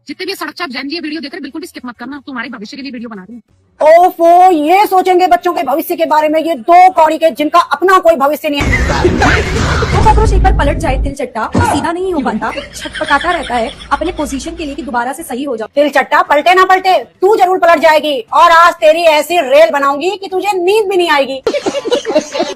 जितने भी सड़क छाप जैन जी वीडियो देख रहे बिल्कुल भी स्किप मत करना, तुम्हारे भविष्य के लिए वीडियो बना रही हूँ। ओफो, ये सोचेंगे बच्चों के भविष्य के बारे में, ये दो कौड़ी के जिनका अपना कोई भविष्य नहीं है। तो कॉकरोच एक बार पलट जाए तिलचट्टा, सीधा नहीं हो पाता, छटपटाता रहता है अपने पोजीशन के लिए कि दोबारा से सही हो जाओ। तिलचट्टा पलटे ना पलटे, तू जरूर पलट जाएगी और आज तेरी ऐसी रेल बनाऊंगी कि तुझे नींद भी नहीं आएगी।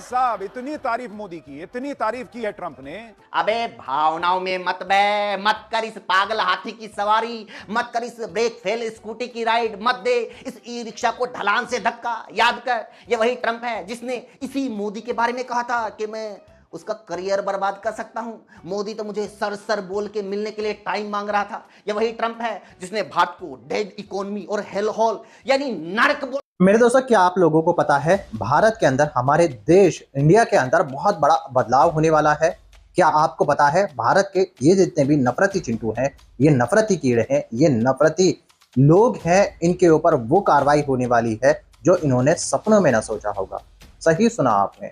साहब इतनी तारीफ मोदी की, इतनी तारीफ की है ट्रंप ने। अबे भावनाओं में मत बह, मत कर इस पागल हाथी की सवारी, मत कर इस ब्रेक फेल स्कूटी की राइड, मत दे इस ई रिक्शा को ढलान से धक्का। याद कर, ये वही ट्रंप है जिसने इसी मोदी के बारे में कहा था कि मैं उसका करियर बर्बाद कर सकता हूं। मोदी तो मुझे सर सर बोल के मिलने के लिए टाइम मांग रहा था। ये वही ट्रंप है जिसने भारत को डेड इकोनॉमी और हेल हॉल यानी नरक बोल। मेरे दोस्तों, क्या आप लोगों को पता है भारत के अंदर, हमारे देश इंडिया के अंदर बहुत बड़ा बदलाव होने वाला है। क्या आपको पता है भारत के ये जितने भी नफरती चिंटू हैं, ये नफरती कीड़े हैं, ये नफरती लोग हैं, इनके ऊपर वो कार्रवाई होने वाली है जो इन्होंने सपनों में ना सोचा होगा। सही सुना आपने।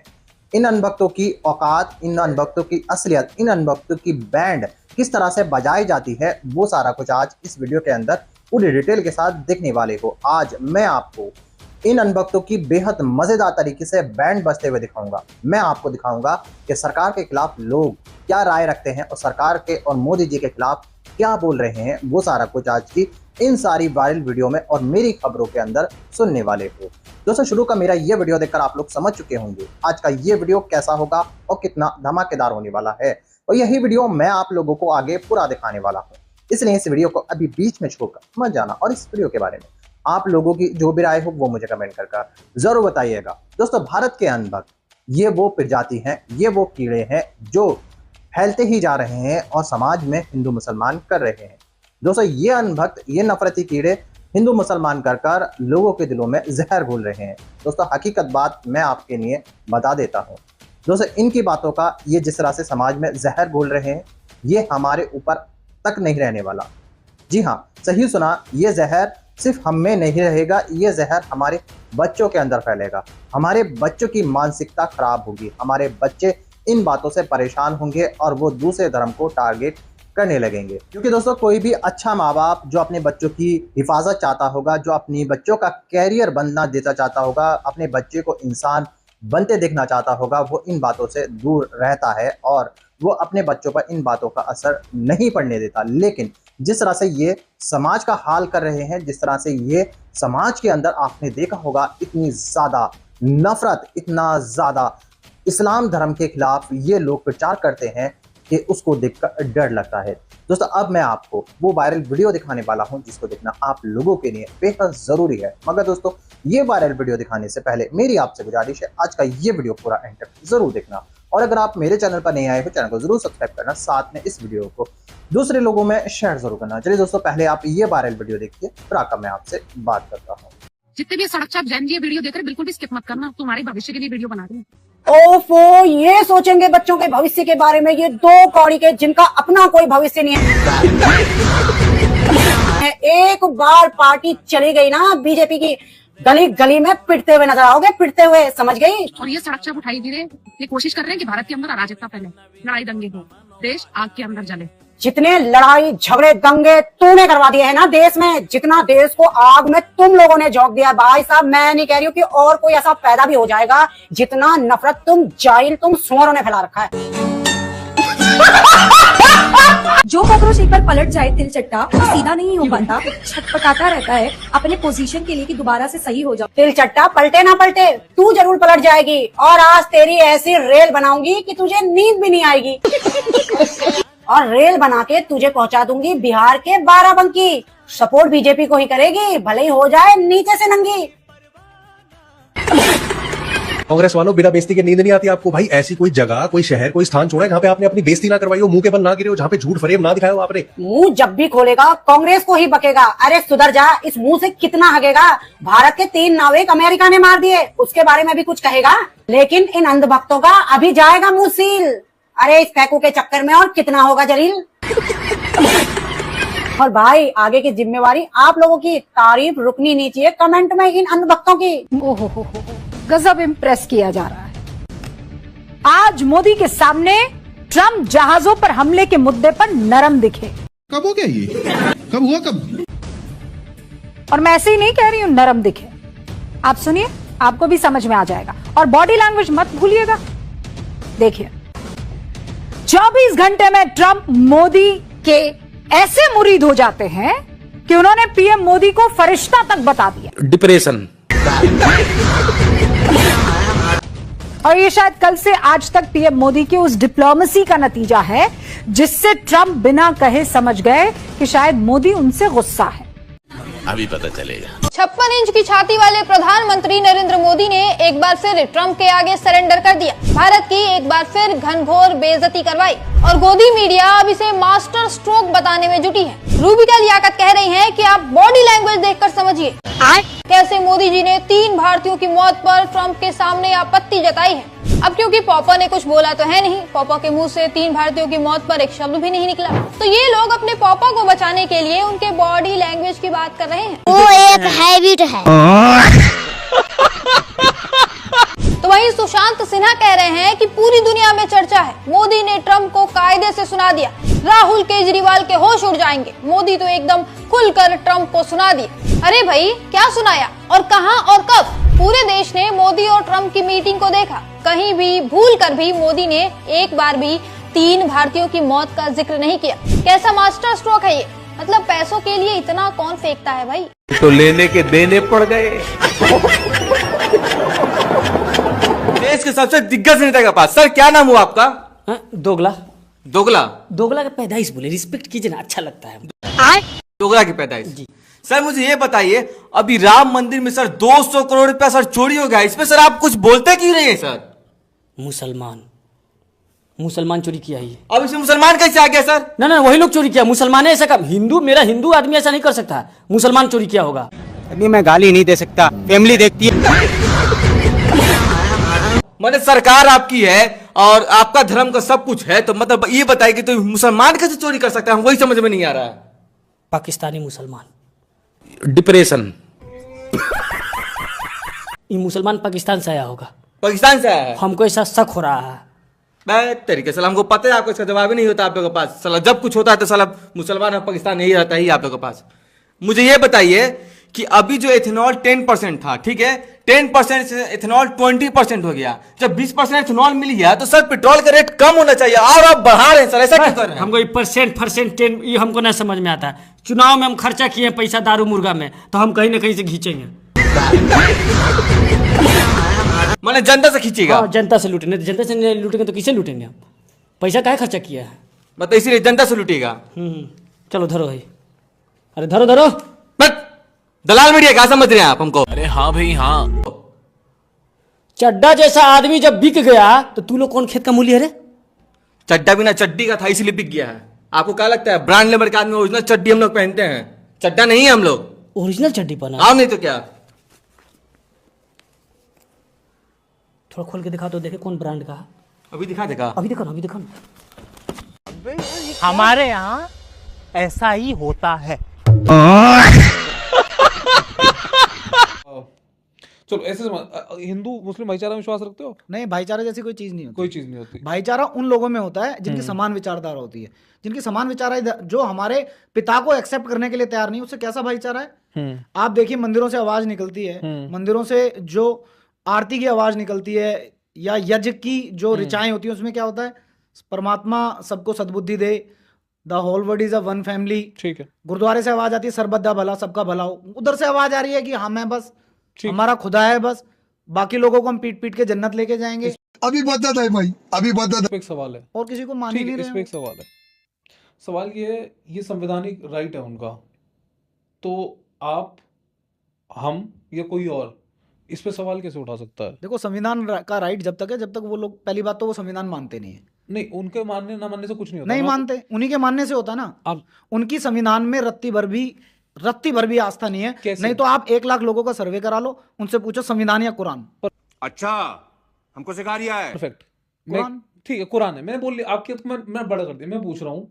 इन अनभक्तों की औकात, इन अनभक्तों की असलियत, इन अनभक्तों की बैंड किस तरह से बजाई जाती है, वो सारा कुछ आज इस वीडियो के अंदर पूरी डिटेल के साथ देखने वाले हो। आज मैं आपको इन अनभक्तों की बेहद मजेदार तरीके से बैंड बजते हुए दिखाऊंगा। मैं आपको दिखाऊंगा कि सरकार के खिलाफ लोग क्या राय रखते हैं और सरकार के और मोदी जी के खिलाफ क्या बोल रहे हैं। वो सारा कुछ आज की इन सारी वायरल वीडियो में और मेरी खबरों के अंदर सुनने वाले हो। दोस्तों, शुरू का मेरा ये वीडियो देखकर आप लोग समझ चुके होंगे आज का ये वीडियो कैसा होगा और कितना धमाकेदार होने वाला है, और यही वीडियो मैं आप लोगों को आगे पूरा दिखाने वाला हूँ। इसलिए इस वीडियो को अभी बीच में छोड़कर मत जाना और इस वीडियो के बारे में आप लोगों की जो भी राय हो वो मुझे कमेंट कर जरूर बताइएगा। दोस्तों, भारत के अनभक्त ये वो प्रजाति हैं, ये वो कीड़े हैं जो फैलते ही जा रहे हैं और समाज में हिंदू मुसलमान कर रहे हैं। दोस्तों, ये अनभक्त, ये नफरती कीड़े हिंदू मुसलमान कर लोगों के दिलों में जहर घोल रहे हैं। दोस्तों, हकीकत बात मैं आपके लिए बता देता हूँ। दोस्तों, इनकी बातों का ये जिस तरह से समाज में जहर घोल रहे हैं, ये हमारे ऊपर तक नहीं रहने वाला। जी हाँ, सही सुना, ये जहर सिर्फ हम में नहीं रहेगा, ये जहर हमारे बच्चों के अंदर फैलेगा। हमारे बच्चों की मानसिकता खराब होगी, हमारे बच्चे इन बातों से परेशान होंगे और वो दूसरे धर्म को टारगेट करने लगेंगे। क्योंकि दोस्तों, कोई भी अच्छा माँ बाप जो अपने बच्चों की हिफाजत चाहता होगा, जो अपनी बच्चों का कैरियर बनना देना चाहता होगा, अपने बच्चे को इंसान बनते देखना चाहता होगा, वो इन बातों से दूर रहता है और वो अपने बच्चों पर इन बातों का असर नहीं पड़ने देता। लेकिन जिस तरह से ये समाज का हाल कर रहे हैं, जिस तरह से ये समाज के अंदर आपने देखा होगा इतनी ज़्यादा नफरत, इतना ज़्यादा इस्लाम धर्म के खिलाफ ये लोग प्रचार करते हैं कि उसको देखकर डर लगता है। दोस्तों, अब मैं आपको वो वायरल वीडियो दिखाने वाला हूं जिसको देखना आप लोगों के लिए बेहद ज़रूरी है। मगर दोस्तों, ये वायरल वीडियो दिखाने से पहले मेरी आपसे गुजारिश है, आज का ये वीडियो पूरा एंड तक जरूर देखना, और अगर आप मेरे चैनल पर नए आए हो, चैनल को जरूर सब्सक्राइब करना, साथ में इस वीडियो को दूसरे लोगों में शेयर जरूर करना। चलिए दोस्तों, पहले आप ये वायरल वीडियो देखिए, फिर आकर मैं आपसे बात करता हूँ। जितने भी सड़क छाप जैन जी वीडियो देख रहे बिल्कुल भी स्किप मत करना, तुम्हारे भविष्य के लिए वीडियो बना रही हूँ। ओफो, ये सोचेंगे बच्चों के भविष्य के बारे में, ये दो कौड़ी के जिनका अपना कोई भविष्य नहीं है। एक बार पार्टी चली गई ना बीजेपी की, गली गली में पिटते हुए नजर आओगे, पिटते हुए, समझ गई। और ये सड़क छाप उठाई धीरे ये कोशिश कर रहे हैं कि भारत के अंदर अराजकता फैले, लड़ाई दंगे हो, देश आग के अंदर जले। जितने लड़ाई झगड़े दंगे तूने करवा दिए हैं ना देश में, जितना देश को आग में तुम लोगों ने झोंक दिया, भाई साहब, मैं नहीं कह रही हूँ कि और कोई ऐसा पैदा भी हो जाएगा। जितना नफरत तुम जाहिल, तुम सुअरों ने फैला रखा है। जो कॉकरोच एक बार पलट जाए तिलचट्टा, सीधा नहीं हो पाता, छटपटाता रहता है अपने पोजीशन के लिए कि दोबारा से सही हो जाओ। तिलचट्टा पलटे ना पलटे, तू जरूर पलट जाएगी और आज तेरी ऐसी रेल बनाऊंगी कि तुझे नींद भी नहीं आएगी। और रेल बना के तुझे पहुंचा दूंगी बिहार के बाराबंकी। सपोर्ट बीजेपी को ही करेगी, भले ही हो जाए नीचे से नंगी। कांग्रेस वालों, बिना बेइज्जती के नींद नहीं आती आपको? भाई, ऐसी कोई जगह, कोई शहर, कोई स्थान छोड़ा है जहाँ पे आपने अपनी बेइज्जती ना करवाई हो, मुंह के बल ना गिरे हो, जहाँ पे झूठ फरेब ना दिखाया हो आपने? मुंह जब भी खोलेगा कांग्रेस को ही बकेगा। अरे सुधर जा, इस मुंह से कितना हगेगा। भारत के 3 नाविक अमेरिका ने मार दिए, उसके बारे में भी कुछ कहेगा? लेकिन इन अंधभक्तों का अभी जाएगा मुंह सील। अरे इस पैकू के चक्कर में और कितना होगा जलील। और भाई, आगे की जिम्मेवारी आप लोगों की, तारीफ रुकनी नहीं चाहिए कमेंट में इन अंधभक्तों की। ओहो, गजब इम्प्रेस किया जा रहा है। आज मोदी के सामने ट्रम्प जहाजों पर हमले के मुद्दे पर नरम दिखे। कब हो गया ये? कब हुआ कब? और मैं ऐसे ही नहीं कह रही हूं नरम दिखे, आप सुनिए, आपको भी समझ में आ जाएगा। और बॉडी लैंग्वेज मत भूलिएगा। देखिए, 24 घंटे में ट्रंप मोदी के ऐसे मुरीद हो जाते हैं कि उन्होंने पीएम मोदी को फरिश्ता तक बता दिया। डिप्रेशन। और ये शायद कल से आज तक पीएम मोदी की उस डिप्लोमेसी का नतीजा है जिससे ट्रंप बिना कहे समझ गए कि शायद मोदी उनसे गुस्सा है। अभी पता चलेगा। 56 इंच की छाती वाले प्रधानमंत्री नरेंद्र मोदी ने एक बार फिर ट्रंप के आगे सरेंडर कर दिया। भारत की एक बार फिर घनघोर बेइज्जती करवाई और गोदी मीडिया अब इसे मास्टर स्ट्रोक बताने में जुटी है। रूबिका लियाकत कह रही हैं कि आप बॉडी लैंग्वेज देखकर समझिए कैसे मोदी जी ने 3 भारतीयों की मौत पर ट्रंप के सामने आपत्ति जताई है। अब क्योंकि पॉपा ने कुछ बोला तो है नहीं, पॉपा के मुंह से 3 भारतीयों की मौत पर एक शब्द भी नहीं निकला, तो ये लोग अपने पॉपा को बचाने के लिए उनके बॉडी लैंग्वेज की बात कर रहे हैं। वो एक हैबिट है। तो वहीं सुशांत सिन्हा कह रहे हैं कि पूरी दुनिया में चर्चा है, मोदी ने ट्रंप को कायदे से सुना दिया, राहुल केजरीवाल के होश उड़ जाएंगे, मोदी तो एकदम खुलकर ट्रंप को सुना दिया। अरे भाई, क्या सुनाया और कहां और कब? पूरे देश ने मोदी और ट्रंप की मीटिंग को देखा, कहीं भी भूल कर भी मोदी ने एक बार भी 3 भारतीयों की मौत का जिक्र नहीं किया। कैसा मास्टर स्ट्रोक है ये? मतलब पैसों के लिए इतना कौन फेंकता है भाई? तो लेने के देने पड़ गए। देश के सबसे दिग्गज नेता के पास। सर क्या नाम हुआ आपका? दोगला। दोगला? दोगला का पैदाइश बोले, रिस्पेक्ट कीजिए ना, अच्छा लगता है। दोगला की पैदाइश जी। सर मुझे ये बताइए, अभी राम मंदिर में सर 200 करोड़ रुपया सर चोरी हो गया, इसमें सर आप कुछ बोलते क्यों नहीं है सर? मुसलमान चोरी किया ही। अब इसमें मुसलमान कैसे आ गया सर? ना वही लोग चोरी किया, मुसलमान ऐसा काम, मेरा हिंदू आदमी ऐसा नहीं कर सकता, मुसलमान चोरी किया होगा। अभी मैं गाली नहीं दे सकता, फैमिली देखती है। मतलब सरकार आपकी है और आपका धर्म का सब कुछ है, तो मतलब ये बताइए कि तो मुसलमान कैसे चोरी कर सकता है? हम वही समझ में नहीं आ रहा है। पाकिस्तानी मुसलमान। डिप्रेशन। ये मुसलमान पाकिस्तान से आया होगा। पाकिस्तान से आया है? हमको ऐसा शक हो रहा है। तरीके से हमको पता है, आपको इसका जवाब ही नहीं होता आप लोगों के पास। साला जब कुछ होता है तो साला मुसलमान और पाकिस्तान यही रहता है आप लोगों के पास। मुझे ये बताइए कि अभी जो एथेनॉल 10% था, ठीक है, 10% से एथेनॉल 20% हो गया। जब 20% एथेनॉल मिल गया तो सर पेट्रोल का रेट कम होना चाहिए और आप बढ़ा रहे हैं सर, ऐसा क्यों कर रहे हैं? हमको ये परसेंट 10 ये हमको नहीं समझ में आता है। चुनाव में हम खर्चा किए पैसा दारू मुर्गा में, तो हम कहीं ना कहीं से खींचेंगे। मैंने जनता से खींचेगा? जनता से लूटेंगे, जनता से नहीं लूटेंगे तो किसे लूटेंगे? हम पैसा काहे खर्चा किया है? मतलब इसीलिए जनता से लूटेगा। चलो धरो भाई, अरे धरो। दलाल मीडिया क्या समझ रहे हैं आप हमको? अरे हाँ भाई हाँ। चड्डा जैसा आदमी जब बिक गया तो तू लोग कौन खेत का मूल्य है रे? चड्डा बिना चड्डी का था इसलिए बिक गया है। आपको क्या लगता है ब्रांड लेबर के आदमी ओरिजिनल चड्डी हम लोग पहनते हैं? चड्डा नहीं है हम लोग। ओरिजिनल चड्डी पहना? हाँ नहीं तो क्या। थोड़ा खोल के दिखा तो देखे कौन ब्रांड का। अभी दिखा देगा? अभी देखो। हमारे यहाँ ऐसा ही होता है। चलो ऐसे हिंदू मुस्लिम भाईचारा में विश्वास रखते हो? नहीं, भाईचारा जैसी कोई चीज नहीं होती। कोई चीज नहीं होती। भाईचारा उन लोगों में होता है जिनकी समान विचारधारा होती है, जिनकी समान विचार जो हमारे पिता को एक्सेप्ट करने के लिए तैयार नहीं, उससे कैसा भाईचारा है? आप देखिए मंदिरों से आवाज निकलती है, मंदिरों से जो आरती की आवाज निकलती है या यज्ञ की जो ऋचाएं होती है, उसमें क्या होता है? परमात्मा सबको सद्बुद्धि दे, the whole world is a one family. ठीक है। गुरुद्वारे से आवाज आती है सर्वदा भला सबका भला हो, उधर से आवाज आ रही है कि हमें बस हमारा खुदा है, बस बाकी लोगों को हम पीट पीट के जन्नत लेके जाएंगे। अभी बदत है भाई, अभी बदत है। एक सवाल है और किसी को मान ही नहीं रहे। इस पे एक सवाल है। सवाल ये है, ये संवैधानिक राइट है उनका, तो आप, हम या कोई और इस पे सवाल कैसे उठा सकता है? देखो संविधान का राइट जब तक है, जब तक वो लोग, पहली बात तो वो संविधान मानते नहीं है। नहीं, उनके मानने ना मानने से कुछ नहीं होता। नहीं मानते, उन्हीं के मानने से होता ना। अब उनकी संविधान में रत्ती भर भी आस्था नहीं है। नहीं तो आप 1 लाख लोगों का सर्वे करा लो, उनसे पूछो संविधान या कुरान। अच्छा, हमको सिखा रिया है। परफेक्ट, कुरान ठीक है, कुरान है। मैंने बोल लिया आपके, मैं बड़ा कर दिया। मैं पूछ रहा हूँ,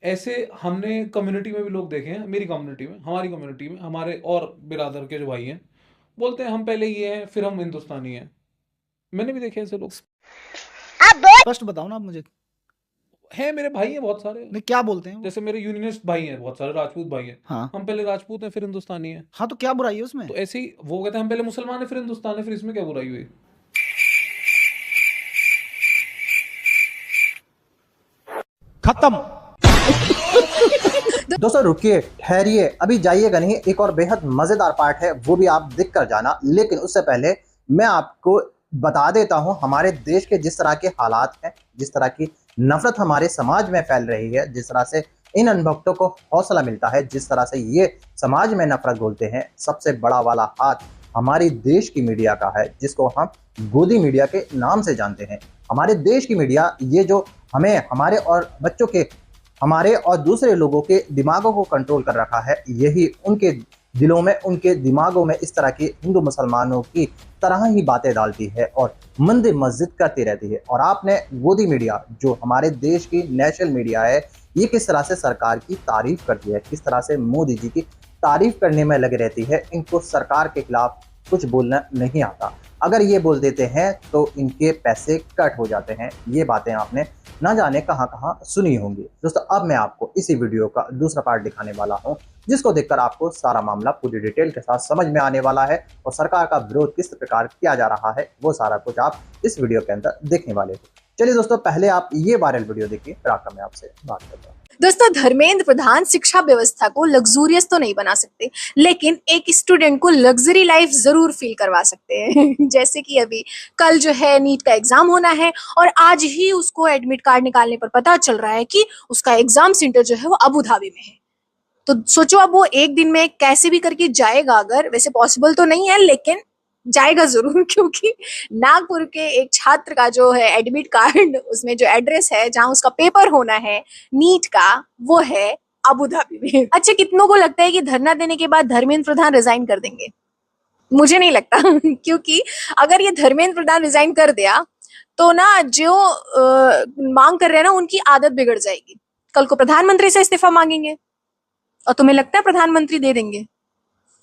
ऐसे हमने कम्युनिटी में भी लोग देखे हैं, मेरी कम्युनिटी में, हमारी कम्युनिटी में, हमारे और बिरादर के जो भाई हैं, बोलते हैं हम पहले ये हैं फिर हम हिंदुस्तानी हैं। मैंने भी देखे ऐसे लोग। स्पष्ट बताओ ना आप मुझे। है मेरे भाई हैं बहुत सारे। नहीं, क्या बोलते हैं? जैसे मेरे यूनियनिस्ट भाई हैं बहुत सारे, राजपूत भाई हैं। हाँ। हम पहले राजपूत हैं फिर हिंदुस्तानी हैं। हाँ, तो क्या बुराई है उसमें? तो ऐसे ही वो कहते हैं हम पहले मुसलमान हैं फिर हिंदुस्तान है, फिर इसमें क्या बुराई हुई? खत्म। दोस्तों रुकिए, ठहरिए, अभी जाइएगा नहीं, एक और बेहद मजेदार पार्ट है, वो भी आप दिख कर जाना। लेकिन उससे पहले मैं आपको बता देता हूं हमारे देश के जिस तरह के हालात हैं, जिस तरह की नफरत हमारे समाज में फैल रही है, जिस तरह से इन अनभक्तों को हौसला मिलता है, जिस तरह से ये समाज में नफरत बोलते हैं, सबसे बड़ा वाला हाथ हमारी देश की मीडिया का है, जिसको हम गोदी मीडिया के नाम से जानते हैं। हमारे देश की मीडिया ये जो हमें, हमारे और बच्चों के, हमारे और दूसरे लोगों के दिमागों को कंट्रोल कर रखा है, यही उनके दिलों में, उनके दिमागों में इस तरह की हिंदू मुसलमानों की तरह ही बातें डालती है और मंदिर मस्जिद करती रहती है। और आपने गोदी मीडिया जो हमारे देश की नेशनल मीडिया है, ये किस तरह से सरकार की तारीफ करती है, किस तरह से मोदी जी की तारीफ करने में लगी रहती है। इनको सरकार के खिलाफ कुछ बोलना नहीं आता, अगर ये बोल देते हैं तो इनके पैसे कट हो जाते हैं। ये बातें आपने ना जाने कहां कहां सुनी होंगी। दोस्तों अब मैं आपको इसी वीडियो का दूसरा पार्ट दिखाने वाला हूं, जिसको देखकर आपको सारा मामला पूरी डिटेल के साथ समझ में आने वाला है और सरकार का विरोध किस प्रकार किया जा रहा है वो सारा कुछ आप इस वीडियो के अंदर देखने वाले हो। चलिए दोस्तों, पहले आप ये वायरल वीडियो देखिए, फिर आकर मैं आपसे बात करता हूँ। दोस्तों, धर्मेंद्र प्रधान शिक्षा व्यवस्था को लग्जूरियस तो नहीं बना सकते, लेकिन एक स्टूडेंट को लग्जरी लाइफ जरूर फील करवा सकते हैं। जैसे कि अभी कल जो है नीट का एग्जाम होना है और आज ही उसको एडमिट कार्ड निकालने पर पता चल रहा है कि उसका एग्जाम सेंटर जो है वो अबू धाबी में है। तो सोचो अब वो एक दिन में कैसे भी करके जाएगा, अगर वैसे पॉसिबल तो नहीं है लेकिन जाएगा जरूर, क्योंकि नागपुर के एक छात्र का जो है एडमिट कार्ड, उसमें जो एड्रेस है जहां उसका पेपर होना है नीट का, वो है अबू धाबी में। अच्छा, कितनों को लगता है कि धरना देने के बाद धर्मेंद्र प्रधान रिजाइन कर देंगे? मुझे नहीं लगता, क्योंकि अगर ये धर्मेंद्र प्रधान रिजाइन कर दिया तो ना जो मांग कर रहे हैं ना उनकी आदत बिगड़ जाएगी। कल को प्रधानमंत्री से इस्तीफा मांगेंगे और तुम्हें लगता है प्रधानमंत्री दे देंगे?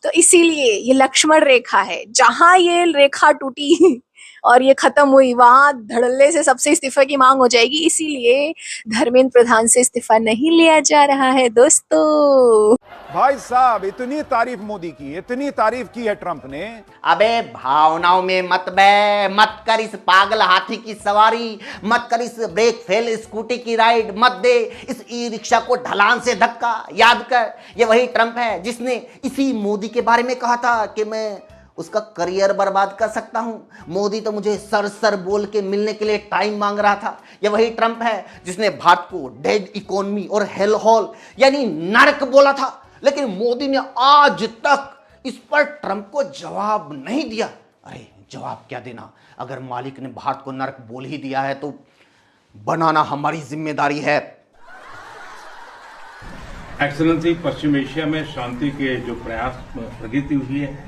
तो इसीलिए ये लक्ष्मण रेखा है, जहां ये रेखा टूटी और ये खत्म हुई वहां धड़ल्ले से सबसे इस्तीफा की मांग हो जाएगी। इसीलिए धर्मेंद्र प्रधान से इस्तीफा नहीं लिया जा रहा है। दोस्तों भाई साहब, इतनी तारीफ मोदी की, इतनी तारीफ की है ट्रंप ने। अबे भावनाओं में मत बह, मत कर इस पागल हाथी की सवारी, मत कर इस ब्रेक फेल स्कूटी की राइड, मत दे इस ई रिक्शा को ढलान से धक्का। याद कर, ये वही ट्रंप है जिसने इसी मोदी के बारे में कहा था कि मैं उसका करियर बर्बाद कर सकता हूं। मोदी तो मुझे सर सर बोल के मिलने के लिए टाइम मांग रहा था। यह वही ट्रंप है जिसने भारत को डेड इकोनॉमी और हेल हॉल यानी नरक बोला था, लेकिन मोदी ने आज तक इस पर ट्रंप को जवाब नहीं दिया। अरे जवाब क्या देना, अगर मालिक ने भारत को नरक बोल ही दिया है तो बनाना हमारी जिम्मेदारी है। एक्सेलेंसी, पश्चिम एशिया में शांति के जो प्रयास प्रगति हुई है,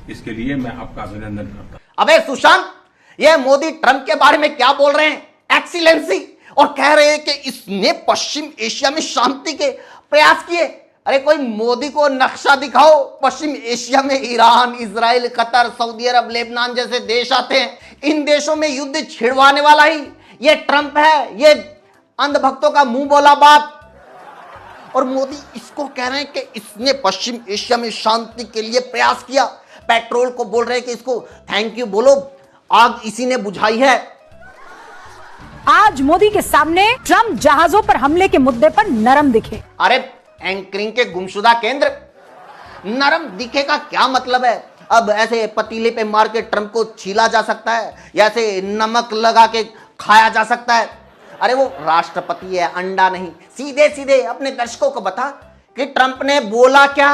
इसके लिए मैं आपका अभिनंदन करता हूं। अबे सुशांत, ये मोदी ट्रंप के बारे में क्या बोल रहे हैं, एक्सीलेंसी, और कह रहे हैं कि इसने पश्चिम एशिया में शांति के प्रयास किए। अरे कोई मोदी को नक्शा दिखाओ, पश्चिम एशिया में ईरान, इजराइल, कतर, सऊदी अरब, लेबनान जैसे देश आते हैं। इन देशों में युद्ध छिड़वाने वाला ही ये ट्रंप है, ये अंधभक्तों का मुंह बोला बाप। और मोदी इसको कह रहे हैं कि इसने पश्चिम एशिया में शांति के लिए प्रयास किया। पेट्रोल को बोल रहे हैं कि इसको थैंक यू बोलो, आग इसी ने बुझाई है। आज मोदी के सामने ट्रंप जहाजों पर हमले के मुद्दे पर नरम दिखे। अरे एंकरिंग के गुमशुदा केंद्र, नरम दिखे का क्या मतलब है? अब ऐसे पतीले पे मार के ट्रंप को छीला जा सकता है या ऐसे नमक लगा के खाया जा सकता है? अरे वो राष्ट्रपति है, अंडा नहीं। सीधे सीधे अपने दर्शकों को बता कि ट्रंप ने बोला क्या।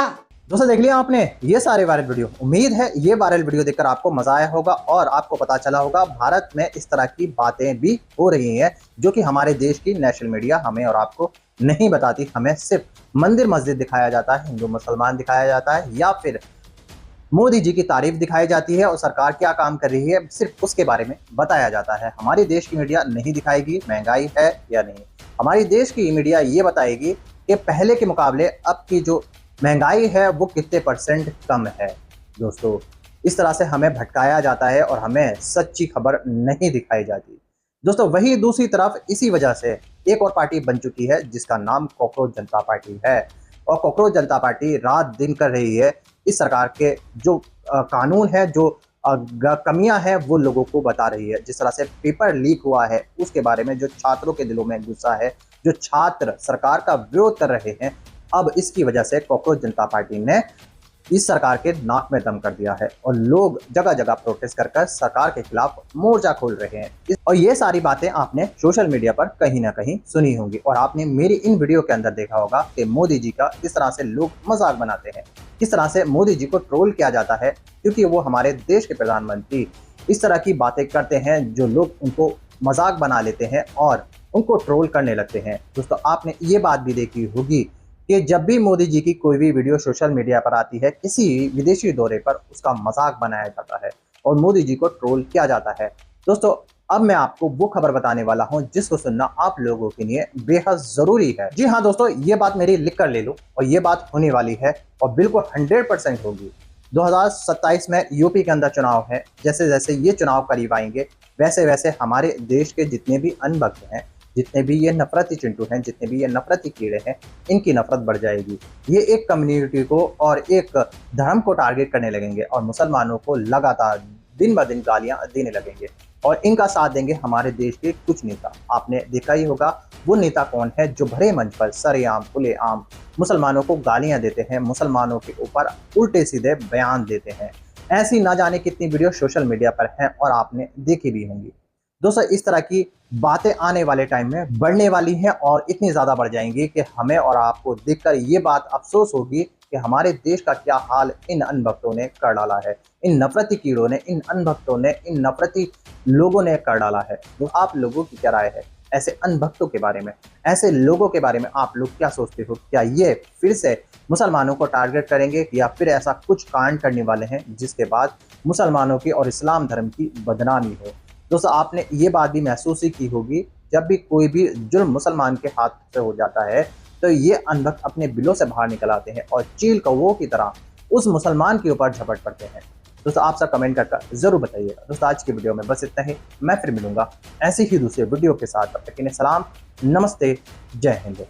दोस्तों देख लिया आपने ये सारे वायरल वीडियो। उम्मीद है ये वायरल वीडियो देखकर आपको मजा आया होगा और आपको पता चला होगा भारत में इस तरह की बातें भी हो रही हैं, जो कि हमारे देश की नेशनल मीडिया हमें और आपको नहीं बताती। हमें सिर्फ मंदिर मस्जिद दिखाया जाता है, हिंदू मुसलमान दिखाया जाता है, या फिर मोदी जी की तारीफ दिखाई जाती है और सरकार क्या काम कर रही है सिर्फ उसके बारे में बताया जाता है। हमारे देश की मीडिया नहीं दिखाएगी महंगाई है या नहीं। हमारी देश की मीडिया ये बताएगी कि पहले के मुकाबले अब की जो महंगाई है वो कितने % कम है। दोस्तों इस तरह से हमें भटकाया जाता है और हमें सच्ची खबर नहीं दिखाई जाती। दोस्तों वही दूसरी तरफ इसी वजह से एक और पार्टी बन चुकी है जिसका नाम कॉकरोच जनता पार्टी है। और कॉकरोच जनता पार्टी रात दिन कर रही है इस सरकार के जो कानून है, जो कमियां हैं वो लोगों को बता रही है। जिस तरह से पेपर लीक हुआ है उसके बारे में जो छात्रों के दिलों में गुस्सा है, जो छात्र सरकार का विरोध कर रहे हैं, अब इसकी वजह से कॉकरोच जनता पार्टी ने इस सरकार के नाक में दम कर दिया है और लोग जगह जगह प्रोटेस्ट कर सरकार के खिलाफ मोर्चा खोल रहे हैं। और ये सारी बातें आपने सोशल मीडिया पर कहीं ना कहीं सुनी होंगी और आपने मेरी इन वीडियो के अंदर देखा होगा कि मोदी जी का किस तरह से लोग मजाक बनाते हैं, किस तरह से मोदी जी को ट्रोल किया जाता है, क्योंकि वो हमारे देश के प्रधानमंत्री इस तरह की बातें करते हैं जो लोग उनको मजाक बना लेते हैं और उनको ट्रोल करने लगते हैं। दोस्तों आपने ये बात भी देखी होगी कि जब भी मोदी जी की कोई भी वीडियो सोशल मीडिया पर आती है, किसी विदेशी दौरे पर उसका मजाक बनाया जाता है और मोदी जी को ट्रोल किया जाता है। दोस्तों अब मैं आपको वो खबर बताने वाला हूं जिसको सुनना आप लोगों के लिए बेहद जरूरी है। जी हाँ दोस्तों, ये बात मेरी लिख कर ले लो और ये बात होने वाली है और बिल्कुल 100% होगी। 2027 में यूपी के अंदर चुनाव है। जैसे जैसे ये चुनाव करीब आएंगे वैसे वैसे हमारे देश के जितने भी अनभक्त हैं, जितने भी ये नफरती चिंटू हैं, जितने भी ये नफरती कीड़े हैं, इनकी नफरत बढ़ जाएगी। ये एक कम्युनिटी को और एक धर्म को टारगेट करने लगेंगे और मुसलमानों को लगातार दिन ब दिन गालियां देने लगेंगे और इनका साथ देंगे हमारे देश के कुछ नेता। आपने देखा ही होगा वो नेता कौन है जो भरे मंच पर सरेआम खुलेआम मुसलमानों को गालियां देते हैं, मुसलमानों के ऊपर उल्टे सीधे बयान देते हैं। ऐसी ना जाने कितनी वीडियो सोशल मीडिया पर हैं और आपने देखी भी होंगी। दोस्तों इस तरह की बातें आने वाले टाइम में बढ़ने वाली हैं और इतनी ज़्यादा बढ़ जाएंगी कि हमें और आपको देखकर ये बात अफसोस होगी कि हमारे देश का क्या हाल इन अनभक्तों ने कर डाला है, इन नफरती कीड़ों ने, इन अनभक्तों ने, इन नफरती लोगों ने कर डाला है। तो आप लोगों की क्या राय है ऐसे अनभक्तों के बारे में, ऐसे लोगों के बारे में? आप लोग क्या सोचते हो? क्या ये फिर से मुसलमानों को टारगेट करेंगे या फिर ऐसा कुछ कांड करने वाले हैं जिसके बाद मुसलमानों की और इस्लाम धर्म की बदनामी हो? दोस्तों आपने ये बात भी महसूस ही की होगी, जब भी कोई भी जुल्म मुसलमान के हाथ से हो जाता है तो ये अनभक्त अपने बिलों से बाहर निकल आते हैं और चील कौवों की तरह उस मुसलमान के ऊपर झपट पड़ते हैं। दोस्तों आप सब कमेंट करके जरूर बताइएगा। दोस्तों आज की वीडियो में बस इतना ही, मैं फिर मिलूंगा ऐसे ही दूसरे वीडियो के साथ। तब तक के लिए सलाम, नमस्ते, जय हिंद।